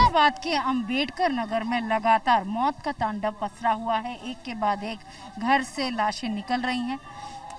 औरंगाबाद के अंबेडकर नगर में लगातार मौत का तांडव पसरा हुआ है। एक के बाद एक घर से लाशें निकल रही हैं।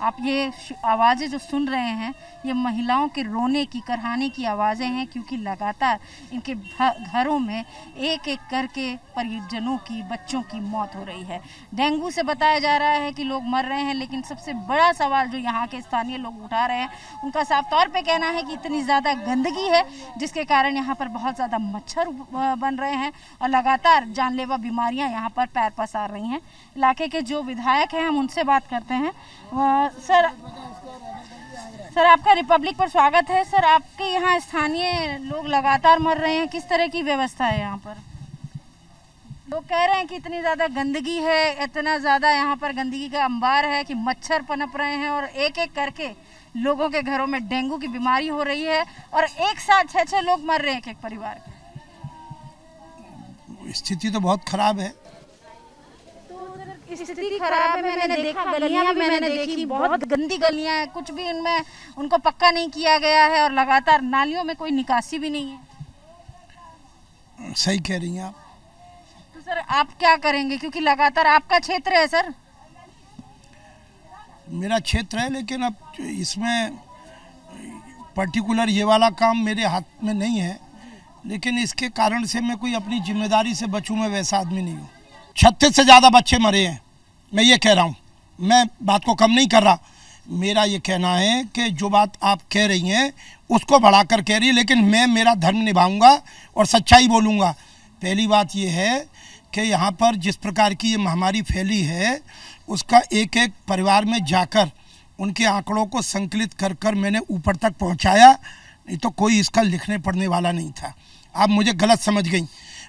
आप ये आवाज़ें जो सुन रहे हैं, ये महिलाओं के रोने की, करहाने की आवाज़ें हैं, क्योंकि लगातार इनके घरों में एक एक करके परिजनों की, बच्चों की मौत हो रही है। डेंगू से बताया जा रहा है कि लोग मर रहे हैं, लेकिन सबसे बड़ा सवाल जो यहाँ के स्थानीय लोग उठा रहे हैं, उनका साफ तौर पे कहना है कि इतनी ज़्यादा गंदगी है जिसके कारण यहाँ पर बहुत ज़्यादा मच्छर बन रहे हैं और लगातार जानलेवा बीमारियाँ यहाँ पर पैर पसार रही हैं। इलाके के जो विधायक हैं, हम उनसे बात करते हैं। सर, आपका रिपब्लिक पर स्वागत है। सर, आपके यहाँ स्थानीय लोग लगातार मर रहे हैं, किस तरह की व्यवस्था है यहाँ पर? लोग कह रहे हैं कि इतनी ज़्यादा गंदगी है, इतना ज़्यादा यहाँ पर गंदगी का अंबार है कि मच्छर पनप रहे हैं और एक एक करके लोगों के घरों में डेंगू की बीमारी हो रही है और एक साथ 6-6 लोग मर रहे हैं एक परिवार के। स्थिति तो बहुत खराब है। स्थिति खराब है, मैंने देखा गलियां भी मैंने देखी, बहुत गंदी गलियां हैं, कुछ भी इनमें उनको पक्का नहीं किया गया है और लगातार नालियों में कोई निकासी भी नहीं है। सही कह रही हैं आप। तो सर, आप क्या करेंगे, क्योंकि लगातार आपका क्षेत्र है? सर, मेरा क्षेत्र है, लेकिन अब इसमें पर्टिकुलर ये वाला काम मेरे हाथ में नहीं है, लेकिन इसके कारण से मैं कोई अपनी जिम्मेदारी से बचूं, मैं वैसा आदमी नहीं हूँ। 36 से ज़्यादा बच्चे मरे हैं, मैं ये कह रहा हूँ, मैं बात को कम नहीं कर रहा। मेरा ये कहना है कि जो बात आप कह रही हैं उसको बढ़ाकर कह रही है, लेकिन मैं मेरा धर्म निभाऊंगा और सच्चाई बोलूँगा। पहली बात ये है कि यहाँ पर जिस प्रकार की ये महामारी फैली है, उसका एक एक परिवार में जाकर उनके आंकड़ों को संकलित कर कर मैंने ऊपर तक पहुँचाया, नहीं तो कोई इसका लिखने पढ़ने वाला नहीं था। आप मुझे गलत समझ गई।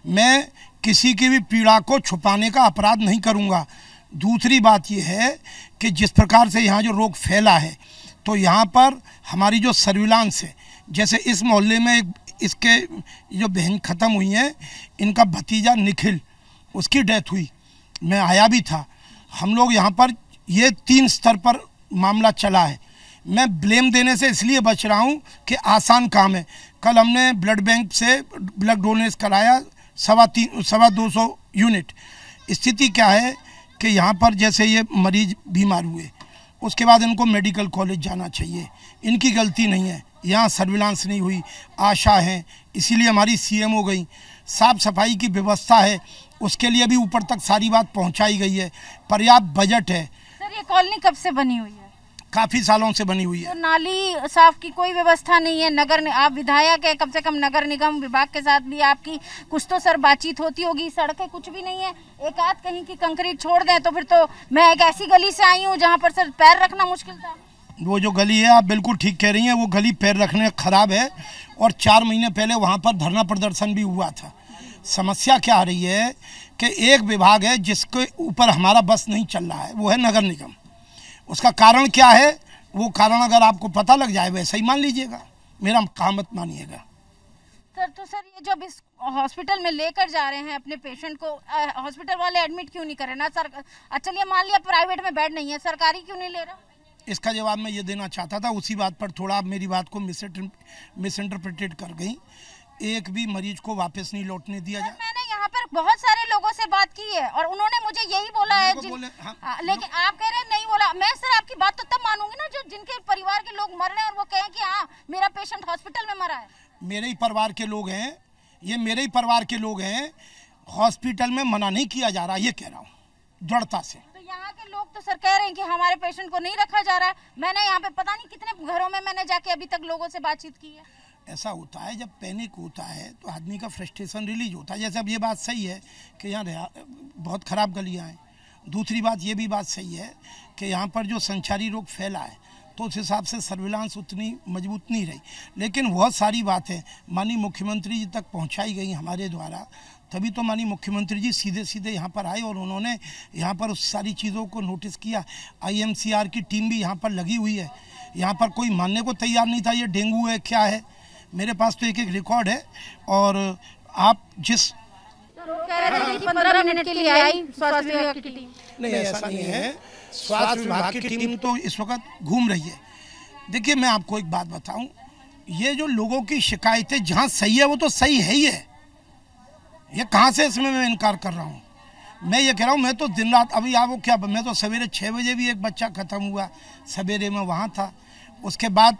मैं किसी की भी पीड़ा को छुपाने का अपराध नहीं करूंगा। दूसरी बात यह है कि जिस प्रकार से यहाँ जो रोग फैला है, तो यहाँ पर हमारी जो सर्विलांस है, जैसे इस मोहल्ले में इसके जो बहन ख़त्म हुई हैं, इनका भतीजा निखिल, उसकी डेथ हुई, मैं आया भी था। हम लोग यहाँ पर ये 3 स्तर पर मामला चला है। मैं ब्लेम देने से इसलिए बच रहा हूँ कि आसान काम है। कल हमने ब्लड बैंक से ब्लड डोनेट कराया 250 यूनिट। स्थिति क्या है कि यहाँ पर जैसे ये मरीज बीमार हुए, उसके बाद इनको मेडिकल कॉलेज जाना चाहिए, इनकी गलती नहीं है, यहाँ सर्विलांस नहीं हुई, आशा है, इसीलिए हमारी सीएम हो गई। साफ सफाई की व्यवस्था है, उसके लिए भी ऊपर तक सारी बात पहुँचाई गई है, पर्याप्त बजट है। सर, ये कॉलोनी कब से बनी हुई है? काफ़ी सालों से बनी हुई है। तो नाली साफ की कोई व्यवस्था नहीं है? नगर, आप विधायक है, कम से कम नगर निगम विभाग के साथ भी आपकी कुछ तो सर बातचीत होती होगी। सड़कें कुछ भी नहीं है, एक आध कहीं की कंक्रीट छोड़ दें तो फिर तो मैं एक ऐसी गली से आई हूँ जहाँ पर सर पैर रखना मुश्किल था। वो जो गली है, आप बिल्कुल ठीक कह रही हैं, वो गली पैर रखने खराब है और 4 महीने पहले वहाँ पर धरना प्रदर्शन भी हुआ था। समस्या क्या आ रही है कि एक विभाग है जिसके ऊपर हमारा बस नहीं चल रहा है, वो है नगर निगम। उसका कारण क्या है, वो कारण अगर आपको पता लग जाए वैसा ही मान लीजिएगा, मेरा काम मत मानिएगा। सर, तो सर ये जब इस हॉस्पिटल में लेकर जा रहे हैं अपने पेशेंट को, हॉस्पिटल वाले एडमिट क्यों नहीं करें ना? सर, चलिए मान लिया प्राइवेट में बेड नहीं है, सरकारी क्यों नहीं ले रहा? इसका जवाब मैं ये देना चाहता था, उसी बात पर थोड़ा आप मेरी बात को मिसइंटरप्रेटेड कर गई। एक भी मरीज को वापस नहीं लौटने दिया जाए। मैंने यहाँ पर बहुत सारे लोगों से बात की है और उन्होंने मुझे यही बोला है, लेकिन आप कह रहे हैं नहीं बोला। मैं सर आपकी बात तो तब मानूंगी ना जो जिनके परिवार के लोग मर रहे हैं और वो कहें कि हाँ मेरा पेशेंट हॉस्पिटल में मरा है। मेरे ही परिवार के लोग हैं, ये मेरे ही परिवार के लोग हैं, हॉस्पिटल में मना नहीं किया जा रहा, ये कह रहा हूँ दृढ़ता से। तो यहाँ के लोग तो सर कह रहे हैं कि हमारे पेशेंट को नहीं रखा जा रहा है। मैंने यहाँ पे पता नहीं कितने घरों में मैंने जाके अभी तक लोगों से बातचीत की है। ऐसा होता है, जब पैनिक होता है तो आदमी का फ्रस्ट्रेशन रिलीज होता है। जैसे अब ये बात सही है कि यहाँ बहुत ख़राब गलियाँ हैं। दूसरी बात ये भी बात सही है कि यहाँ पर जो संचारी रोग फैला है, तो उस हिसाब से सर्विलांस उतनी मजबूत नहीं रही। लेकिन बहुत सारी बातें माननीय मुख्यमंत्री जी तक पहुँचाई गई हमारे द्वारा, तभी तो माननीय मुख्यमंत्री जी सीधे सीधे यहाँ पर आए और उन्होंने यहाँ पर उस सारी चीज़ों को नोटिस किया। IMCR की टीम भी यहाँ पर लगी हुई है। यहाँ पर कोई मानने को तैयार नहीं था ये डेंगू है क्या है। मेरे पास तो एक रिकॉर्ड है। और आप जिस 15 मिनट के लिए आई स्वास्थ्य विभाग की टीम, नहीं ऐसा नहीं है, स्वास्थ्य विभाग की टीम तो इस वक्त घूम रही है। देखिए मैं आपको एक बात बताऊं, ये जो लोगों की शिकायतें जहां सही है वो तो सही है ही है, ये कहाँ से इसमें मैं इनकार कर रहा हूँ? मैं ये कह रहा हूँ, मैं तो दिन रात अभी आपको क्या, मैं तो सवेरे 6 बजे भी एक बच्चा ख़त्म हुआ, सवेरे में वहाँ था, उसके बाद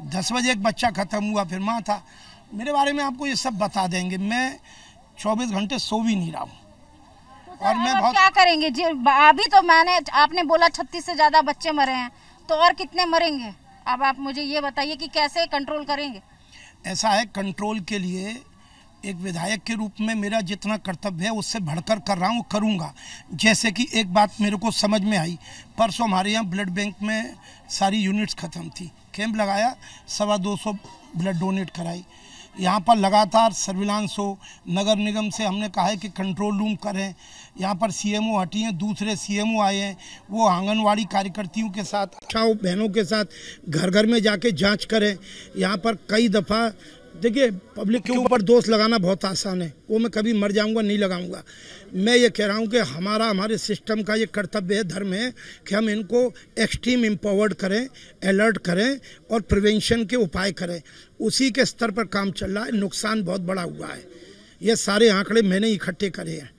10 बजे एक बच्चा ख़त्म हुआ, फिर वहाँ था। मेरे बारे में आपको ये सब बता देंगे। मैं 24 घंटे सो भी नहीं रहा हूँ। तो और मैं बहुत क्या करेंगे जी? अभी तो आपने बोला 36 से ज़्यादा बच्चे मरे हैं, तो और कितने मरेंगे? अब आप मुझे ये बताइए कि कैसे कंट्रोल करेंगे? ऐसा है, कंट्रोल के लिए एक विधायक के रूप में मेरा जितना कर्तव्य है उससे बढ़कर कर रहा हूँ, करूँगा। जैसे कि एक बात मेरे को समझ में आई, परसों हमारे यहाँ ब्लड बैंक में सारी यूनिट्स ख़त्म थी, कैंप लगाया, 225 ब्लड डोनेट कराई। यहाँ पर लगातार सर्विलांस हो, नगर निगम से हमने कहा है कि कंट्रोल रूम करें। यहाँ पर सीएमओ हटी हैं, दूसरे सीएमओ आए हैं, वो आंगनवाड़ी कार्यकर्तियों के साथ, आशाओं बहनों के साथ घर घर में जाके जांच करें। यहाँ पर कई दफ़ा देखिए, पब्लिक के ऊपर दोष लगाना बहुत आसान है, वो मैं कभी मर जाऊंगा नहीं लगाऊंगा। मैं ये कह रहा हूँ कि हमारे सिस्टम का ये कर्तव्य है, धर्म है कि हम इनको एक्सट्रीम एम्पावर्ड करें, अलर्ट करें और प्रिवेंशन के उपाय करें। उसी के स्तर पर काम चल रहा है। नुकसान बहुत बड़ा हुआ है, ये सारे आंकड़े मैंने इकट्ठे करे हैं।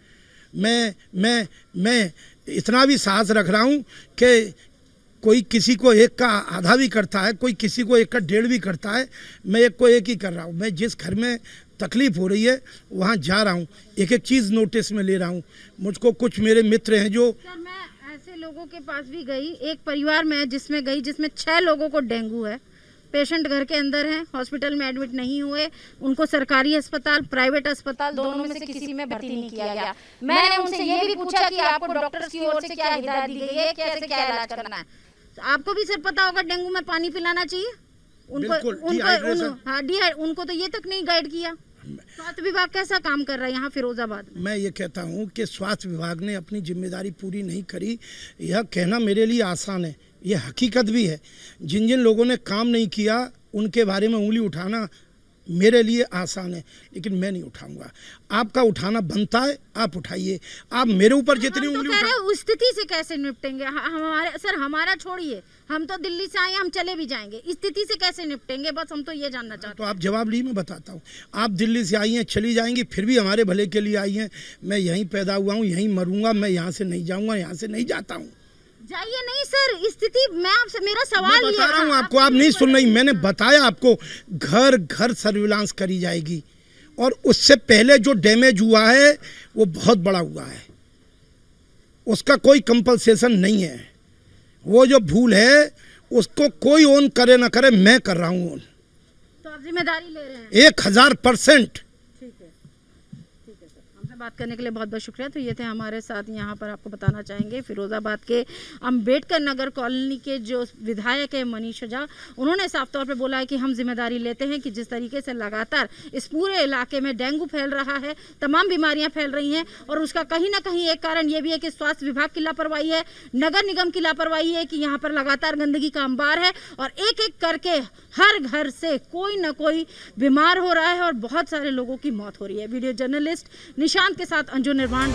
मैं इतना भी साहस रख रहा हूँ कि कोई किसी को एक का आधा भी करता है, कोई किसी को एक का 1.5 भी करता है, मैं एक को एक ही कर रहा हूँ। मैं जिस घर में तकलीफ़ हो रही है वहाँ जा रहा हूँ, एक एक चीज़ नोटिस में ले रहा हूँ। मुझको कुछ मेरे मित्र हैं जो, सर मैं ऐसे लोगों के पास भी गई, एक परिवार में जिसमें गई जिसमें 6 लोगों को डेंगू है, पेशेंट घर के अंदर हैं, हॉस्पिटल में एडमिट नहीं हुए, उनको सरकारी अस्पताल, प्राइवेट अस्पताल दोनों में से किसी में भर्ती नहीं किया गया। मैंने उनसे ये भी पूछा कि आपको डॉक्टर्स की ओर से क्या हिदायत दी गई है, कैसे क्या इलाज करना है? आपको भी सर पता होगा डेंगू में पानी पिलाना चाहिए उनको तो ये तक नहीं गाइड किया। स्वास्थ्य विभाग कैसा काम कर रहा है यहाँ फिरोजाबाद में? मैं ये कहता हूँ कि स्वास्थ्य विभाग ने अपनी जिम्मेदारी पूरी नहीं करी। यह कहना मेरे लिए आसान है, ये हकीकत भी है। जिन जिन लोगों ने काम नहीं किया उनके बारे में उंगली उठाना मेरे लिए आसान है, लेकिन मैं नहीं उठाऊंगा। आपका उठाना बनता है, आप उठाइए। आप मेरे ऊपर जितनी उंगली उठा रहे हो, उस स्थिति से कैसे निपटेंगे? हमारा छोड़िए, हम तो दिल्ली से आए, हम चले भी जाएंगे, स्थिति से कैसे निपटेंगे? बस हम तो ये जानना चाहते हैं। तो आप जवाब ली, मैं बताता हूँ। आप दिल्ली से आई हैं, चली जाएंगी, फिर भी हमारे भले के लिए आई हैं। मैं यहीं पैदा हुआ हूँ, यहीं मरूंगा, मैं यहाँ से नहीं जाऊँगा, यहाँ से नहीं जाता हूँ। जाइए नहीं सर, स्थिति मैं आपसे, मेरा सवाल बता रहा हूँ आपको, आप नहीं सुन रही। मैंने बताया आपको, घर घर सर्विलांस करी जाएगी और उससे पहले जो डैमेज हुआ है वो बहुत बड़ा हुआ है, उसका कोई कंपनसेशन नहीं है। वो जो भूल है उसको कोई ओन करे ना करे, मैं कर रहा हूँ ओन। तो आप जिम्मेदारी ले रहे हैं? 1000%। बात करने के लिए बहुत बहुत शुक्रिया। तो ये थे हमारे साथ, यहाँ पर आपको बताना चाहेंगे फिरोजाबाद के अम्बेडकर नगर कॉलोनी के जो विधायक है मनीष झा, उन्होंने साफ तौर पे बोला है कि हम जिम्मेदारी लेते हैं कि जिस तरीके से लगातार इस पूरे इलाके में डेंगू फैल रहा है, तमाम बीमारियां फैल रही हैं, और उसका कहीं ना कहीं एक कारण ये भी है कि स्वास्थ्य विभाग की लापरवाही है, नगर निगम की लापरवाही है कि यहाँ पर लगातार गंदगी का अंबार है और एक एक करके हर घर से कोई ना कोई बीमार हो रहा है और बहुत सारे लोगों की मौत हो रही है। वीडियो जर्नलिस्ट निशांत के साथ अंजू निर्माण।